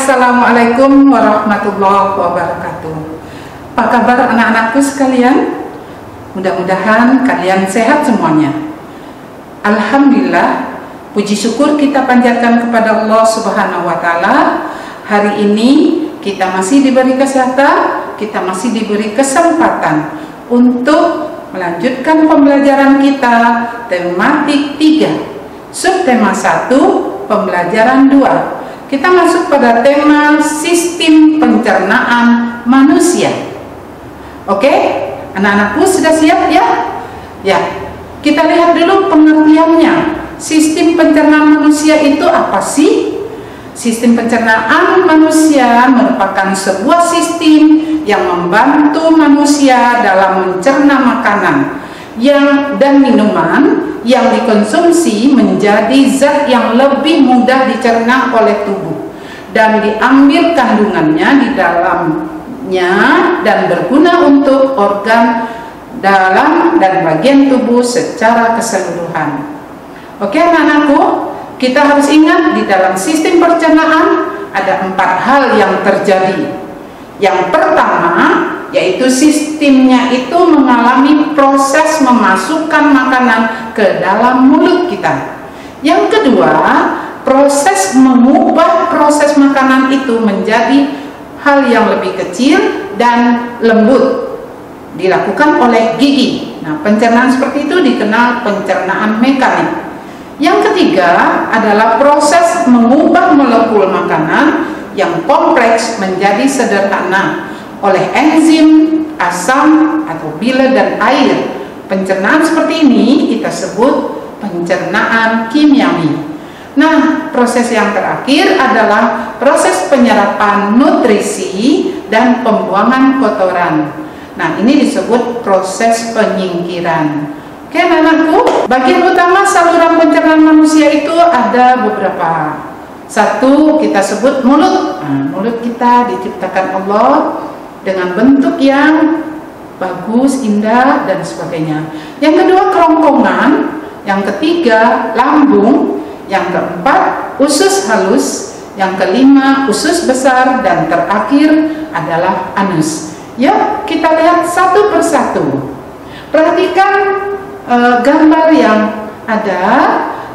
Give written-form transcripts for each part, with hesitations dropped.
Assalamualaikum warahmatullahi wabarakatuh. Apa kabar anak-anakku sekalian? Mudah-mudahan kalian sehat semuanya. Alhamdulillah, puji syukur kita panjatkan kepada Allah Subhanahu wa Ta'ala. Hari ini kita masih diberi kesehatan, kita masih diberi kesempatan untuk melanjutkan pembelajaran kita tematik 3, subtema 1, pembelajaran 2. Kita masuk pada tema sistem pencernaan manusia. Oke, anak-anakku sudah siap ya? Ya, kita lihat dulu pengertiannya. Sistem pencernaan manusia itu apa sih? Sistem pencernaan manusia merupakan sebuah sistem yang membantu manusia dalam mencerna makanan dan minuman yang dikonsumsi menjadi zat yang lebih mudah dicerna oleh tubuh dan diambil kandungannya di dalamnya dan berguna untuk organ dalam dan bagian tubuh secara keseluruhan. Oke anak-anakku, kita harus ingat di dalam sistem pencernaan ada 4 hal yang terjadi. Yang pertama, yaitu sistemnya itu mengalami proses memasukkan makanan ke dalam mulut kita. Yang kedua, proses mengubah proses makanan itu menjadi hal yang lebih kecil dan lembut dilakukan oleh gigi. Nah, pencernaan seperti itu dikenal pencernaan mekanik. Yang ketiga adalah proses mengubah molekul makanan yang kompleks menjadi sederhana oleh enzim, asam, atau bila dan air. Pencernaan seperti ini kita sebut pencernaan kimiawi. Nah, proses yang terakhir adalah proses penyerapan nutrisi dan pembuangan kotoran. Nah, ini disebut proses penyingkiran. Oke anak-anakku, bagian utama saluran pencernaan manusia itu ada beberapa. Satu kita sebut mulut. Nah, mulut kita diciptakan Allah dengan bentuk yang bagus, indah, dan sebagainya. Yang kedua kerongkongan, yang ketiga lambung, yang keempat usus halus, yang kelima usus besar, dan terakhir adalah anus. Yuk kita lihat satu persatu. Perhatikan gambar yang ada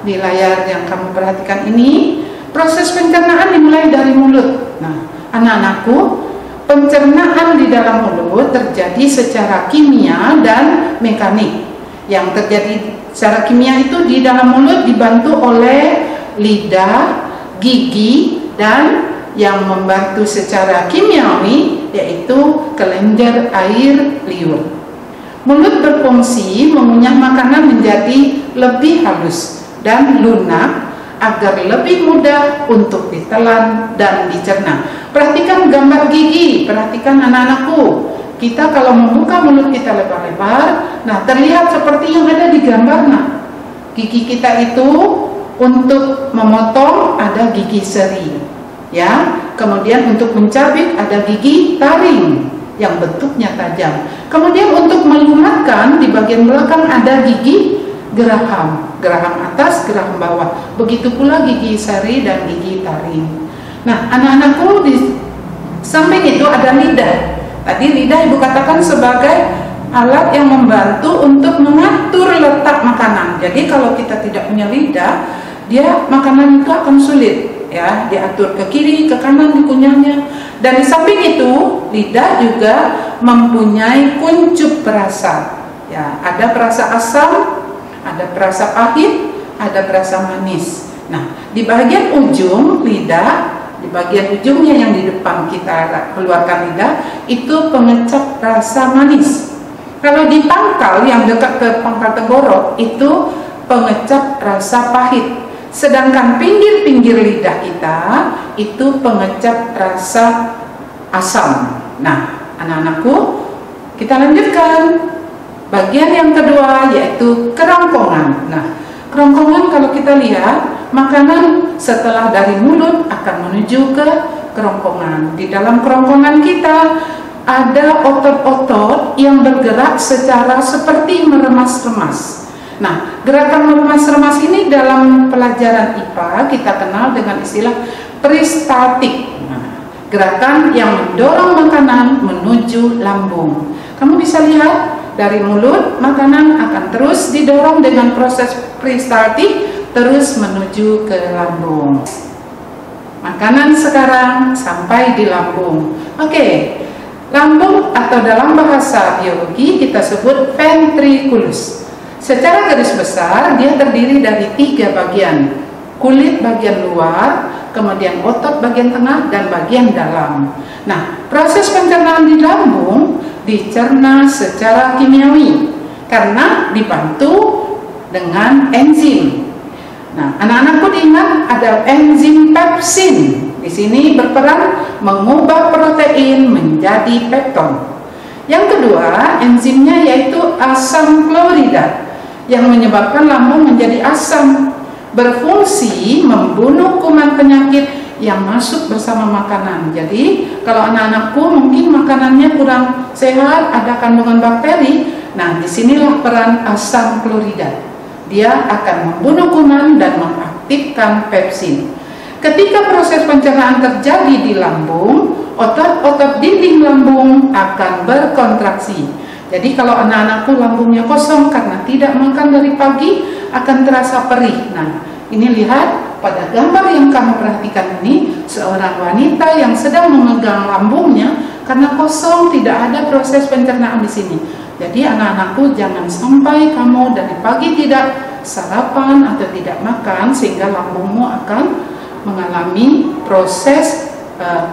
di layar yang kamu perhatikan ini. Proses pencernaan dimulai dari mulut. Nah, anak-anakku, pencernaan di dalam mulut terjadi secara kimia dan mekanik. Yang terjadi secara kimia itu di dalam mulut dibantu oleh lidah, gigi, dan yang membantu secara kimiawi yaitu kelenjar air liur. Mulut berfungsi mengunyah makanan menjadi lebih halus dan lunak agar lebih mudah untuk ditelan dan dicerna. Perhatikan gambar gigi, perhatikan anak-anakku. Kita kalau membuka mulut kita lebar-lebar, nah terlihat seperti yang ada di gambar. Nah, gigi kita itu untuk memotong ada gigi seri, ya. Kemudian untuk mencabik ada gigi taring yang bentuknya tajam. Kemudian untuk melumatkan di bagian belakang ada gigi geraham atas, geraham bawah. Begitu pula gigi seri dan gigi taring. Nah, anak-anakku, di samping itu ada lidah. Tadi lidah ibu katakan sebagai alat yang membantu untuk mengatur letak makanan. Jadi kalau kita tidak punya lidah, makanan itu akan sulit ya, diatur ke kiri, ke kanan dikunyahnya. Dan di samping itu, lidah juga mempunyai kuncup perasa. Ya, ada perasa asam, ada perasa pahit, ada perasa manis. Nah, di bagian ujung lidah, di bagian ujungnya yang di depan kita keluarkan lidah, itu pengecap rasa manis. Kalau di pangkal yang dekat ke pangkal tenggorok, itu pengecap rasa pahit. Sedangkan pinggir-pinggir lidah kita, itu pengecap rasa asam. Nah, anak-anakku, kita lanjutkan. Bagian yang kedua yaitu kerongkongan. Nah, kerongkongan kalau kita lihat, makanan setelah dari mulut akan menuju ke kerongkongan. Di dalam kerongkongan kita ada otot-otot yang bergerak secara seperti meremas-remas. Nah, gerakan meremas-remas ini dalam pelajaran IPA kita kenal dengan istilah peristatik. Nah, gerakan yang mendorong makanan menuju lambung. Kamu bisa lihat dari mulut, makanan akan terus didorong dengan proses peristaltik terus menuju ke lambung. Makanan sekarang sampai di lambung. Oke, lambung atau dalam bahasa biologi kita sebut ventriculus. Secara garis besar dia terdiri dari 3 bagian. Kulit bagian luar, kemudian otot bagian tengah, dan bagian dalam. Nah, proses pencernaan di lambung dicerna secara kimiawi karena dibantu dengan enzim. Nah, anak-anakku diingat ada enzim pepsin. Di sini berperan mengubah protein menjadi pepton. Yang kedua, enzimnya yaitu asam klorida yang menyebabkan lambung menjadi asam, berfungsi membunuh kuman penyakit yang masuk bersama makanan. Jadi kalau anak-anakku mungkin makanannya kurang sehat, ada kandungan bakteri, nah disinilah peran asam klorida. Dia akan membunuh kuman dan mengaktifkan pepsin. Ketika proses pencernaan terjadi di lambung, otot-otot dinding lambung akan berkontraksi. Jadi kalau anak-anakku lambungnya kosong karena tidak makan dari pagi, akan terasa perih. Nah, ini lihat pada gambar yang kamu perhatikan ini, seorang wanita yang sedang memegang lambungnya karena kosong, tidak ada proses pencernaan di sini. Jadi anak-anakku jangan sampai kamu dari pagi tidak sarapan atau tidak makan sehingga lambungmu akan mengalami proses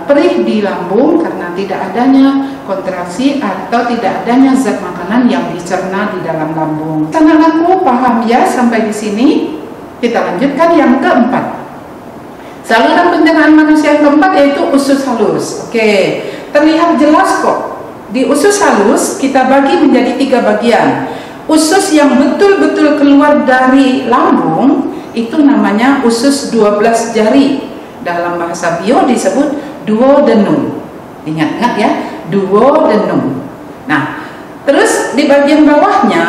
perih di lambung karena tidak adanya kontraksi atau tidak adanya zat makanan yang dicerna di dalam lambung. Anak-anakku paham ya sampai di sini? Kita lanjutkan yang keempat. Saluran pencernaan manusia yang keempat yaitu usus halus. Oke, terlihat jelas kok. Di usus halus kita bagi menjadi 3 bagian. Usus yang betul-betul keluar dari lambung itu namanya usus 12 jari. Dalam bahasa bio disebut duodenum. Ingat-ingat ya, duodenum. Nah, terus di bagian bawahnya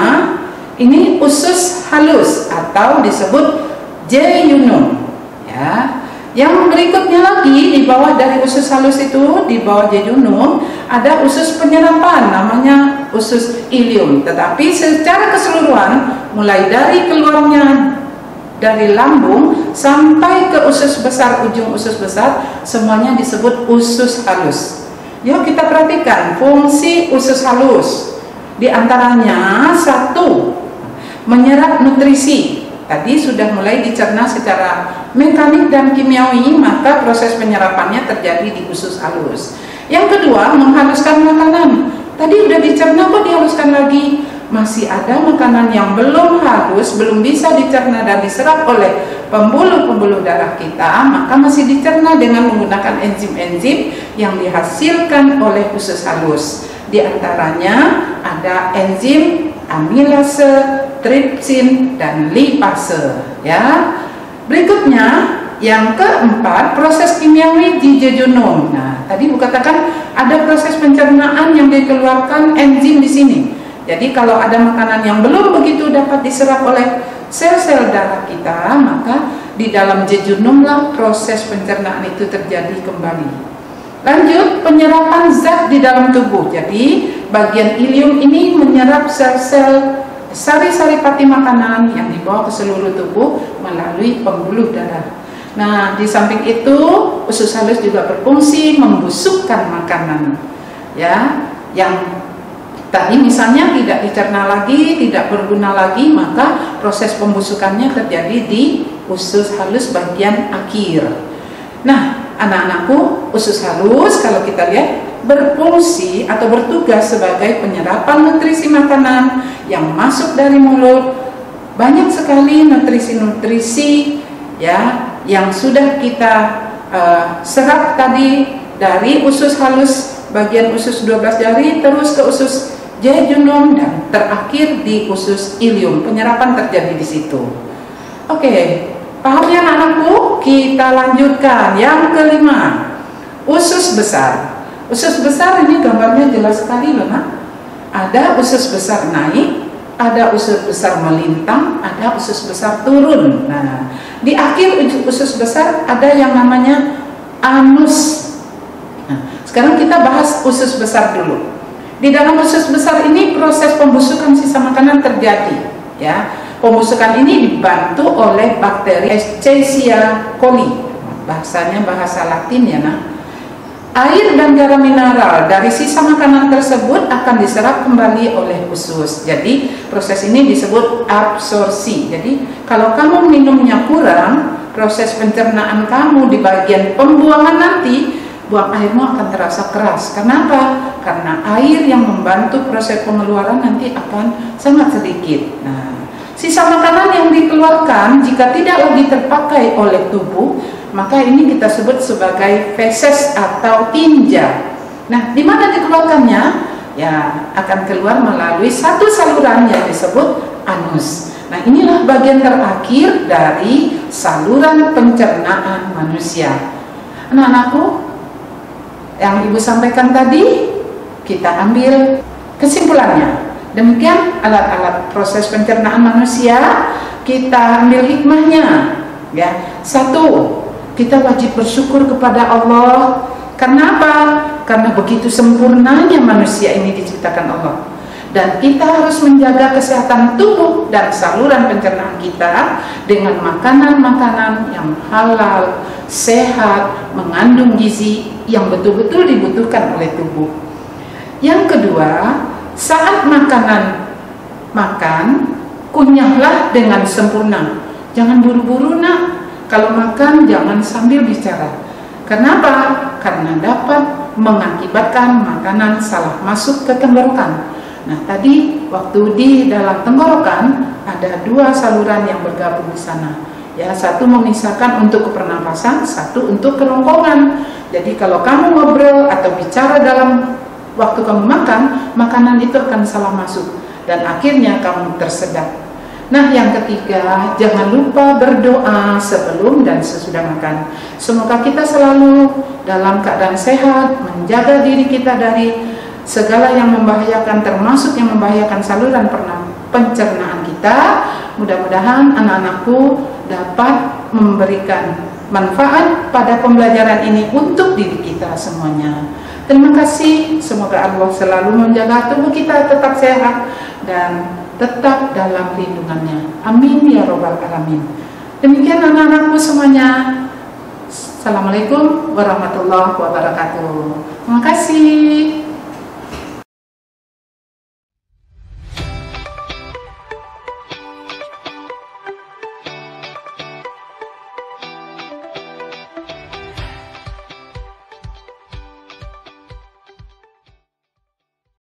ini usus halus atau disebut jejunum. Ya. Yang berikutnya lagi di bawah dari usus halus itu, di bawah jejunum ada usus penyerapan namanya usus ilium. Tetapi secara keseluruhan mulai dari keluarnya dari lambung sampai ke usus besar, ujung usus besar, semuanya disebut usus halus. Yuk kita perhatikan fungsi usus halus. Di antaranya 1, menyerap nutrisi. Tadi sudah mulai dicerna secara mekanik dan kimiawi, maka proses penyerapannya terjadi di usus halus. Yang kedua, menghaluskan makanan. Tadi udah dicerna kok dihaluskan lagi. Masih ada makanan yang belum halus, belum bisa dicerna dan diserap oleh pembuluh-pembuluh darah kita, maka masih dicerna dengan menggunakan enzim-enzim yang dihasilkan oleh usus halus. Di antaranya ada enzim amilase, tripsin, dan lipase. Ya. Berikutnya yang keempat, proses kimiawi di jejunum. Nah, tadi katakan ada proses pencernaan yang dikeluarkan enzim di sini. Jadi kalau ada makanan yang belum begitu dapat diserap oleh sel-sel darah kita, maka di dalam jejunumlah proses pencernaan itu terjadi kembali. Lanjut, penyerapan zat di dalam tubuh. Jadi bagian ilium ini menyerap sel-sel sari-sari pati makanan yang dibawa ke seluruh tubuh melalui pembuluh darah. Nah, di samping itu usus halus juga berfungsi membusukkan makanan. Ya, yang tadi misalnya tidak dicerna lagi, tidak berguna lagi, maka proses pembusukannya terjadi di usus halus bagian akhir. Nah, anak-anakku, usus halus kalau kita lihat berfungsi atau bertugas sebagai penyerapan nutrisi makanan yang masuk dari mulut. Banyak sekali nutrisi-nutrisi ya yang sudah kita serap tadi dari usus halus bagian usus 12 jari terus ke usus jejunum dan terakhir di usus ilium. Penyerapan terjadi di situ. Oke, paham ya anak-anakku? Kita lanjutkan yang kelima, usus besar. Usus besar ini gambarnya jelas sekali loh nak. Ada usus besar naik, ada usus besar melintang, ada usus besar turun. Nah, di akhir usus besar ada yang namanya anus. Sekarang kita bahas usus besar dulu. Di dalam usus besar ini proses pembusukan sisa makanan terjadi, ya. Pembusukan ini dibantu oleh bakteri Escherichia coli. Bahasanya bahasa Latin ya, nah. Air dan garam mineral dari sisa makanan tersebut akan diserap kembali oleh usus. Jadi proses ini disebut absorpsi. Jadi kalau kamu minumnya kurang, proses pencernaan kamu di bagian pembuangan nanti, buang airmu akan terasa keras. Kenapa? Karena air yang membantu proses pengeluaran nanti akan sangat sedikit. Nah, sisa makanan yang dikeluarkan jika tidak lagi terpakai oleh tubuh, maka ini kita sebut sebagai feses atau tinja. Nah, di mana dikeluarkannya? Ya, akan keluar melalui satu saluran yang disebut anus. Nah, inilah bagian terakhir dari saluran pencernaan manusia. Anak-anakku, yang Ibu sampaikan tadi, kita ambil kesimpulannya. Demikian alat-alat proses pencernaan manusia, kita ambil hikmahnya. Ya, satu, kita wajib bersyukur kepada Allah. Karena apa? Karena begitu sempurnanya manusia ini diciptakan Allah. Dan kita harus menjaga kesehatan tubuh dan saluran pencernaan kita dengan makanan-makanan yang halal, sehat, mengandung gizi yang betul-betul dibutuhkan oleh tubuh. Yang kedua, saat makan, kunyahlah dengan sempurna. Jangan buru-buru nak. Kalau makan jangan sambil bicara. Kenapa? Karena dapat mengakibatkan makanan salah masuk ke tenggorokan. Nah, tadi waktu di dalam tenggorokan ada dua saluran yang bergabung di sana. Ya, satu memisahkan untuk pernapasan, satu untuk kerongkongan. Jadi kalau kamu ngobrol atau bicara dalam waktu kamu makan, makanan itu akan salah masuk dan akhirnya kamu tersedak. Nah, yang ketiga, jangan lupa berdoa sebelum dan sesudah makan. Semoga kita selalu dalam keadaan sehat, menjaga diri kita dari segala yang membahayakan, termasuk yang membahayakan saluran pencernaan kita. Mudah-mudahan anak-anakku dapat memberikan manfaat pada pembelajaran ini untuk diri kita semuanya. Terima kasih, semoga Allah selalu menjaga tubuh kita tetap sehat dan tetap dalam lindungannya. Amin ya robbal alamin. Demikian anak-anakku semuanya. Assalamualaikum warahmatullahi wabarakatuh. Terima kasih.